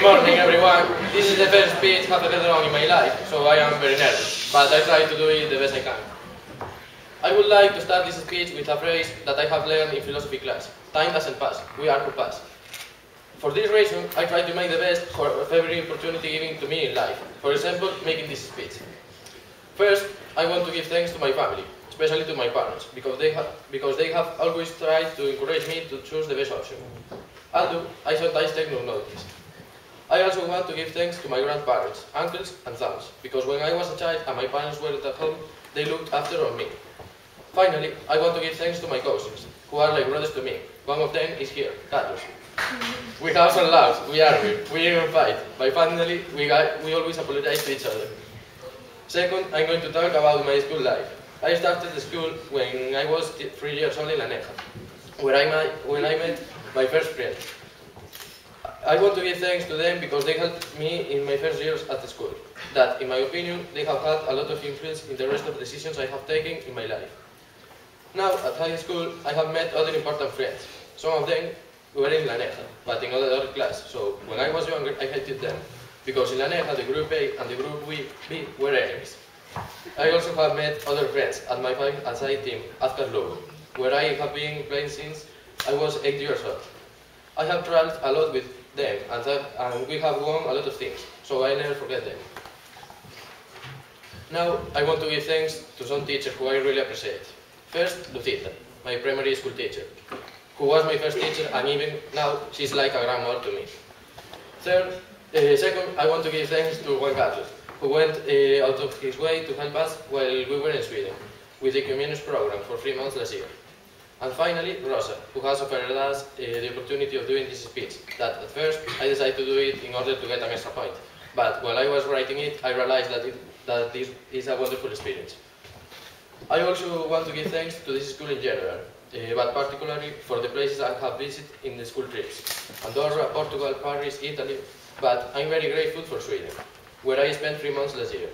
morning, everyone. This is the first speech I've ever done in my life, so I am very nervous, but I try to do it the best I can. I would like to start this speech with a phrase that I have learned in philosophy class. Time doesn't pass, we are who pass. For this reason, I try to make the best of every opportunity given to me in life. For example, making this speech. First, I want to give thanks to my family, especially to my parents, because they have always tried to encourage me to choose the best option. Although I sometimes take no notice. I also want to give thanks to my grandparents, uncles and aunts, because when I was a child and my parents were at home, they looked after on me. Finally, I want to give thanks to my cousins, who are like brothers to me. One of them is here, Carlos. We have some laughs, we argue, we even fight, but finally we always apologize to each other. Second, I'm going to talk about my school life. I started the school when I was 3 years old in La Neja, when I met my first friend. I want to give thanks to them because they helped me in my first years at the school. That, in my opinion, they have had a lot of influence in the rest of the decisions I have taken in my life. Now, at high school, I have met other important friends. Some of them were in La Neja, but in other class, so when I was younger, I hated them. Because in La Neja, the group A and the group B were enemies. I also have met other friends at my five-a-side team, Azcar Lobo, where I have been playing since I was 8 years old. I have traveled a lot with them, and we have won a lot of things, so I never forget them. Now, I want to give thanks to some teachers who I really appreciate. First, Lucita, my primary school teacher, who was my first teacher, and even now, she's like a grandmother to me. Second, I want to give thanks to Juan Carlos, who went out of his way to help us while we were in Sweden, with the Communist program for 3 months last year. And finally, Rosa, who has offered us the opportunity of doing this speech, that at first I decided to do it in order to get an extra point. But while I was writing it, I realized that this is a wonderful experience. I also want to give thanks to this school in general, but particularly for the places I have visited in the school trips. Andorra, Portugal, Paris, Italy, but I'm very grateful for Sweden, where I spent 3 months last year.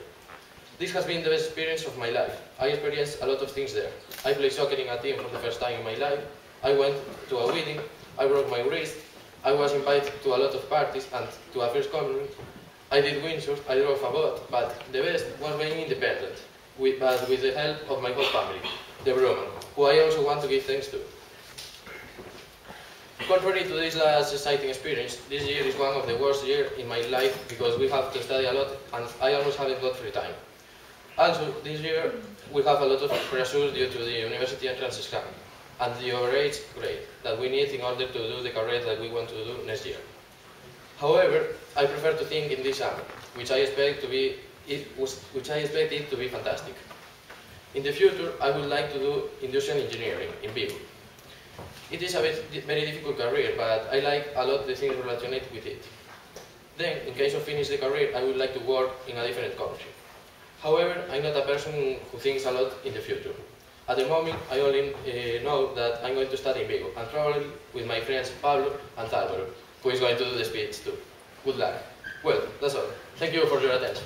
This has been the best experience of my life. I experienced a lot of things there. I played soccer in a team for the first time in my life. I went to a wedding. I broke my wrist. I was invited to a lot of parties and to a first communion. I did windsurf. I drove a boat. But the best was being independent, but with the help of my whole family, the Roman, who I also want to give thanks to. Contrary to this last exciting experience, this year is one of the worst years in my life because we have to study a lot and I almost haven't got free time. Also, this year we have a lot of pressure due to the university entrance exam and the average grade that we need in order to do the career that we want to do next year. However, I prefer to think in this summer, which I expect it to be fantastic. In the future, I would like to do industrial engineering in Vigo. It is a very difficult career, but I like a lot the things related with it. Then, in case of finish the career, I would like to work in a different country. However, I'm not a person who thinks a lot in the future. At the moment, I only know that I'm going to study in Vigo and probably with my friends Pablo and Álamo, who is going to do the speech too. Good luck. Well, that's all. Thank you for your attention.